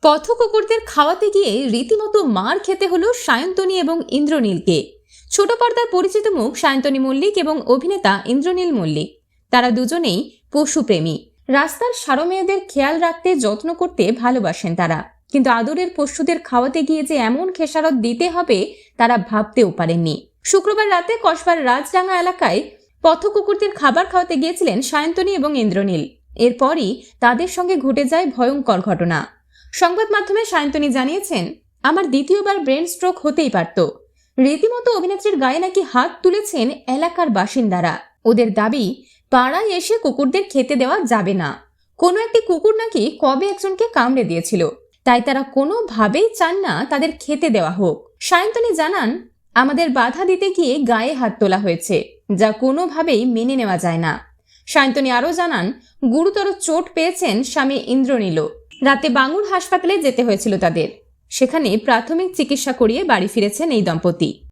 পথ কুকুরদের খাওয়াতে গিয়ে রীতিমতো মার খেতে হলো সায়ন্তনী এবং ইন্দ্রনীলকে। ছোট পর্দার পরিচিত মুখ সায়ন্তনী মল্লিক এবং অভিনেতা ইন্দ্রনীল মল্লিক। তারা দুজনেই পশুপ্রেমী। রাস্তার সারমেয়দের খেয়াল রাখতে, যত্ন করতে ভালোবাসেন তারা। কিন্তু আদরের পশুদের খাওয়াতে গিয়ে যে এমন খেসারত দিতে হবে তারা ভাবতেও পারেননি। শুক্রবার রাতে কসবার রাজডাঙ্গা এলাকায় পথ কুকুরদের খাবার খাওয়াতে গিয়েছিলেন সায়ন্তনী এবং ইন্দ্রনীল। এরপরই তাদের সঙ্গে ঘটে যায় ভয়ঙ্কর ঘটনা। সংবাদ মাধ্যমে সায়ন্তনী জানিয়েছেন, আমার দ্বিতীয়বার ব্রেন স্ট্রোক হতেই পারত। রীতিমতো অভিনেত্রীর গায়ে নাকি হাত তুলেছেন এলাকার বাসিন্দারা। ওদের দাবি, পাড়ায় এসে কুকুরদের খেতে দেওয়া যাবে না। কোনো একটি কুকুর নাকি কবে একজনকে কামড়ে দিয়েছিল, তাই তারা কোনোভাবেই চান না তাদের খেতে দেওয়া হোক। সায়ন্তনী জানান, আমাদের বাধা দিতে গিয়ে গায়ে হাত তোলা হয়েছে, যা কোনোভাবেই মেনে নেওয়া যায় না। সায়ন্তনী আরও জানান, গুরুতর চোট পেয়েছেন স্বামী ইন্দ্রনীলও। রাতে বাঙুর হাসপাতালে যেতে হয়েছিল তাদের। সেখানে প্রাথমিক চিকিৎসা করিয়ে বাড়ি ফিরেছেন এই দম্পতি।